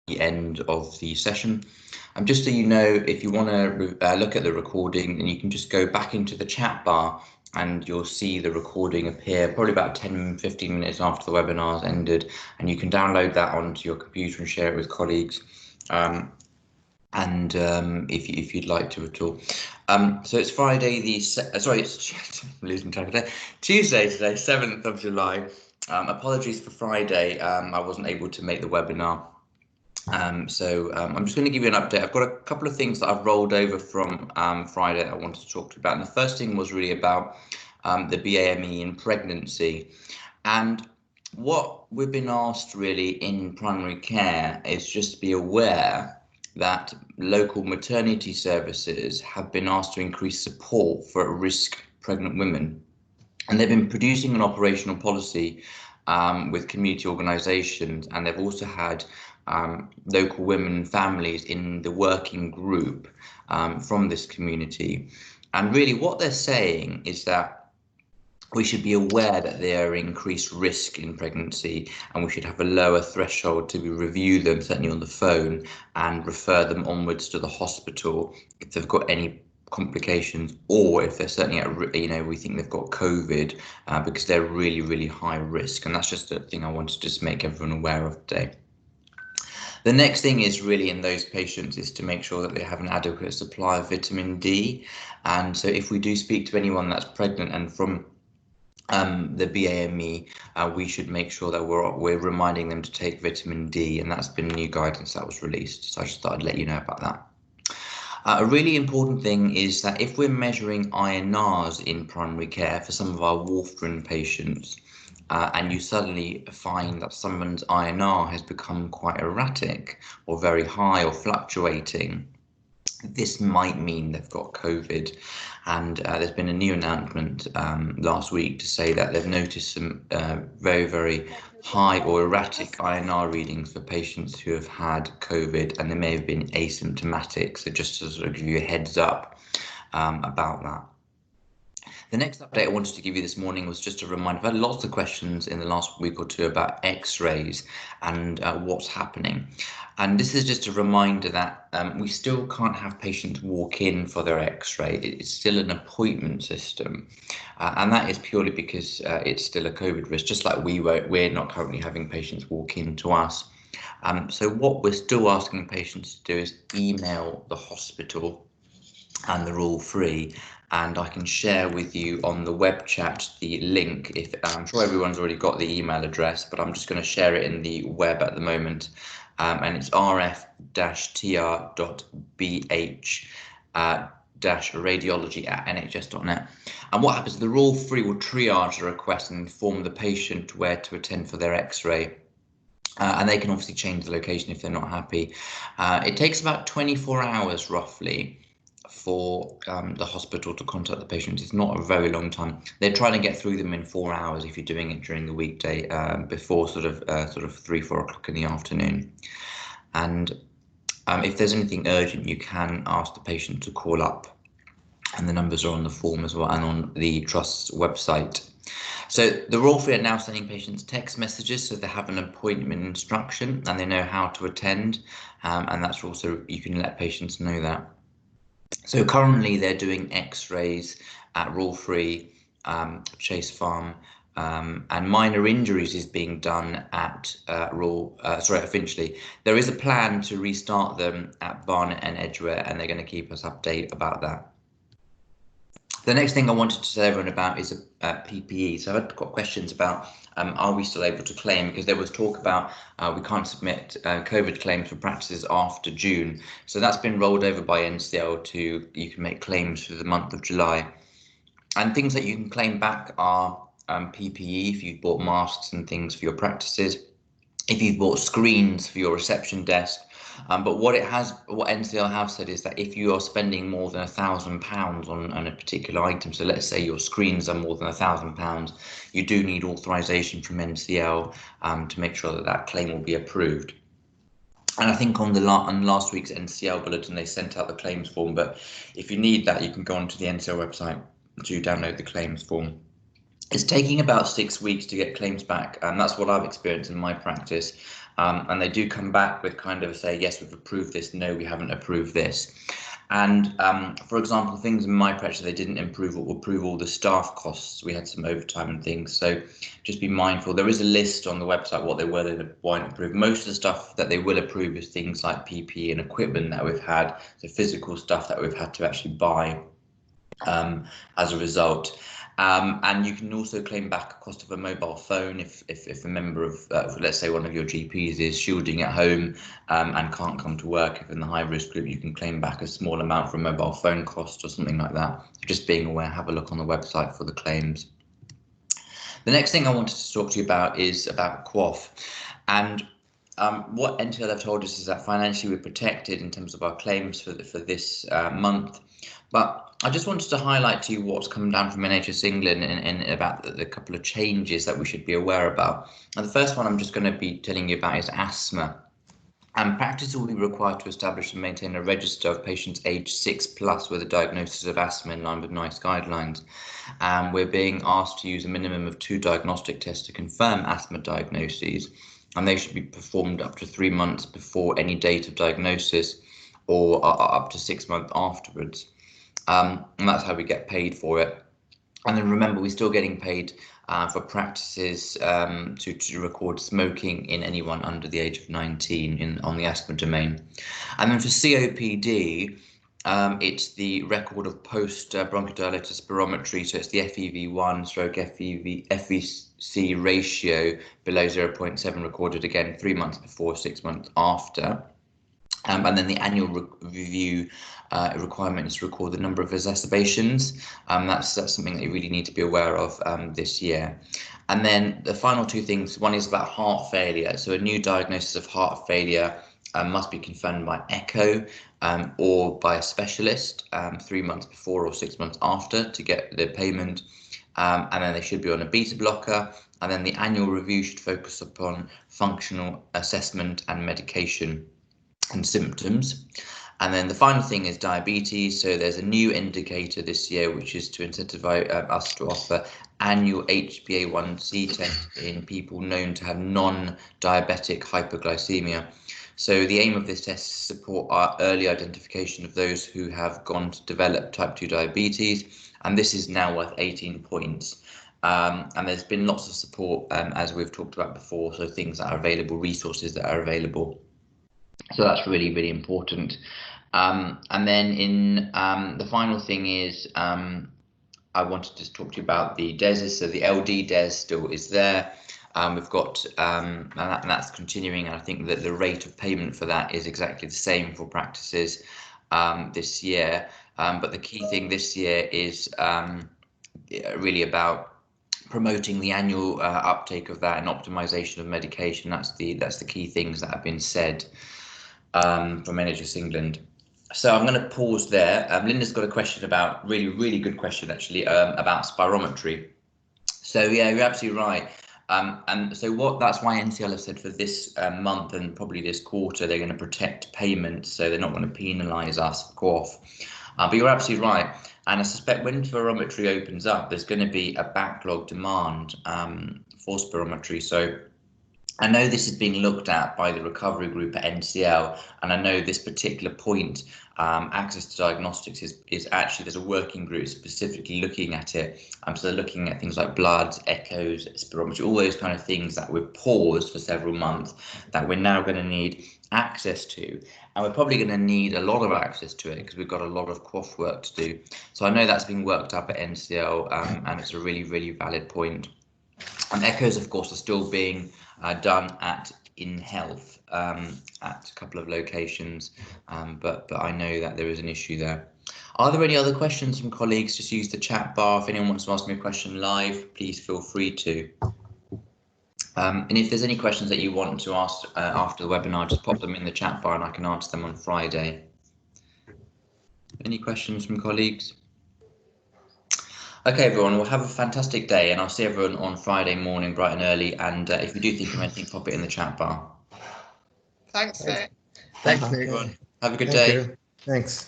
the end of the session. Just so you know, if you want to look at the recording, then you can just go back into the chat bar and you'll see the recording appear probably about 10-15 minutes after the webinar's ended, and you can download that onto your computer and share it with colleagues. If you'd like to at all. So it's Friday it's I'm losing track of day. Tuesday today, 7th of July. Apologies for Friday. I wasn't able to make the webinar. I'm just going to give you an update. I've got a couple of things that I've rolled over from Friday that I wanted to talk to you about. And the first thing was really about the BAME in pregnancy. And what we've been asked really in primary care is just to be aware that local maternity services have been asked to increase support for at-risk pregnant women. And they've been producing an operational policy with community organisations, and they've also had local women and families in the working group from this community. And really what they're saying is that we should be aware that they are increased risk in pregnancy, and we should have a lower threshold to review them, certainly on the phone, and refer them onwards to the hospital if they've got any complications, or if they're certainly at, we think they've got COVID, because they're really, really high risk. And that's just a thing I wanted to just make everyone aware of today. The next thing is really in those patients is to make sure that they have an adequate supply of vitamin D. And so if we do speak to anyone that's pregnant and from the BAME, we should make sure that we're reminding them to take vitamin D, and that's been new guidance that was released. So I just thought I'd let you know about that. A really important thing is that if we're measuring INRs in primary care for some of our warfarin patients, and you suddenly find that someone's INR has become quite erratic or very high or fluctuating, this might mean they've got COVID. And there's been a new announcement last week to say that they've noticed some very, very high or erratic INR readings for patients who have had COVID, and they may have been asymptomatic. So just to sort of give you a heads up about that. The next update I wanted to give you this morning was just a reminder. I've had lots of questions in the last week or two about x-rays and what's happening. And this is just a reminder that we still can't have patients walk in for their x-ray. It's still an appointment system. And that is purely because it's still a COVID risk, just like we're not currently having patients walk in to us. So what we're still asking patients to do is email the hospital, and they're all free. And I can share with you on the web chat the link. If I'm sure everyone's already got the email address, but I'm just going to share it in the web at the moment. And it's rf-tr.bh-radiology@nhs.net. And what happens, they're all free, will triage the request and inform the patient where to attend for their x-ray. And they can obviously change the location if they're not happy. It takes about 24 hours roughly for the hospital to contact the patient. It's not a very long time. They're trying to get through them in 4 hours if you're doing it during the weekday, before sort of 3-4 o'clock in the afternoon. And if there's anything urgent, you can ask the patient to call up, and the numbers are on the form as well and on the Trust's website. So the Royal Free are now sending patients text messages so they have an appointment instruction and they know how to attend, and that's also, you can let patients know that. So currently they're doing x-rays at Royal Free, Chase Farm, and minor injuries is being done at Finchley. There is a plan to restart them at Barnet and Edgware, and they're going to keep us updated about that. The next thing I wanted to tell everyone about is PPE. So I've got questions about are we still able to claim, because there was talk about we can't submit COVID claims for practices after June. So that's been rolled over by NCL to you can make claims for the month of July. And things that you can claim back are PPE, if you've bought masks and things for your practices, if you've bought screens for your reception desk. But what NCL have said is that if you are spending more than £1,000 on a particular item, so let's say your screens are more than £1,000, you do need authorization from NCL to make sure that that claim will be approved. And I think on last week's NCL bulletin, they sent out the claims form, but if you need that, you can go onto the NCL website to download the claims form. It's taking about 6 weeks to get claims back, and that's what I've experienced in my practice. And they do come back with kind of say, yes, we've approved this, no, we haven't approved this. And for example, things in my practice, they didn't approve all the staff costs. We had some overtime and things. So just be mindful. There is a list on the website what they were, they won't approve. Most of the stuff that they will approve is things like PPE and equipment that we've had, so physical stuff that we've had to actually buy as a result. And you can also claim back a cost of a mobile phone if a member of, let's say one of your GPs is shielding at home and can't come to work. If in the high risk group, you can claim back a small amount for a mobile phone cost or something like that. Just being aware, have a look on the website for the claims. The next thing I wanted to talk to you about is about QOF. And what NTL have told us is that financially we're protected in terms of our claims for this month. But I just wanted to highlight to you what's come down from NHS England and about the couple of changes that we should be aware about. And the first one I'm just going to be telling you about is asthma. And practice will be required to establish and maintain a register of patients aged 6+ with a diagnosis of asthma in line with NICE guidelines. We're being asked to use a minimum of 2 diagnostic tests to confirm asthma diagnoses, and they should be performed up to 3 months before any date of diagnosis or up to 6 months afterwards. And that's how we get paid for it. And then remember, we're still getting paid for practices to record smoking in anyone under the age of 19 on the asthma domain. And then for COPD, it's the record of post bronchodilator spirometry, so it's the FEV1 stroke FVC ratio below 0.7 recorded again 3 months before, 6 months after. And then the annual review requirement is to record the number of exacerbations. That's something that you really need to be aware of this year. And then the final 2 things, one is about heart failure. So a new diagnosis of heart failure must be confirmed by echo or by a specialist 3 months before or 6 months after to get the payment. And then they should be on a beta blocker. And then the annual review should focus upon functional assessment and medication and symptoms. And then the final thing is diabetes. So there's a new indicator this year, which is to incentivize us to offer annual HbA1c test in people known to have non-diabetic hypoglycemia. So the aim of this test is to support our early identification of those who have gone to develop type 2 diabetes. And this is now worth 18 points. And there's been lots of support, as we've talked about before, so things that are available, resources that are available. So that's really, really important. And then in the final thing is I wanted to talk to you about the DES. So the LD DES still is there. We've got and that's continuing, and I think that the rate of payment for that is exactly the same for practices this year. But the key thing this year is really about promoting the annual uptake of that and optimization of medication. That's the key things that have been said from NHS England. So I'm going to pause there. Linda's got a question about, really good question actually, about spirometry. So yeah, you're absolutely right. And so that's why NCL have said for this month and probably this quarter, they're going to protect payments, so they're not going to penalise us for QOF. But you're absolutely right. And I suspect when spirometry opens up, there's going to be a backlog demand for spirometry. So I know this is being looked at by the recovery group at NCL, and I know this particular point, access to diagnostics, is actually, there's a working group specifically looking at it. So they're looking at things like bloods, echoes, spirometry, all those kind of things that we've paused for several months that we're now going to need access to. And we're probably going to need a lot of access to it because we've got a lot of QOF work to do. So I know that's being worked up at NCL, and it's a really valid point. And echoes, of course, are still being done in health at a couple of locations, but I know that there is an issue there. Are there any other questions from colleagues? Just use the chat bar. If anyone wants to ask me a question live, please feel free to. And if there's any questions that you want to ask after the webinar, just pop them in the chat bar and I can answer them on Friday. Any questions from colleagues? Okay, everyone, we'll have a fantastic day, and I'll see everyone on Friday morning, bright and early. And if you do think of anything, pop it in the chat bar. Thanks, Nick. Thanks, everyone. Have a good day. Thanks.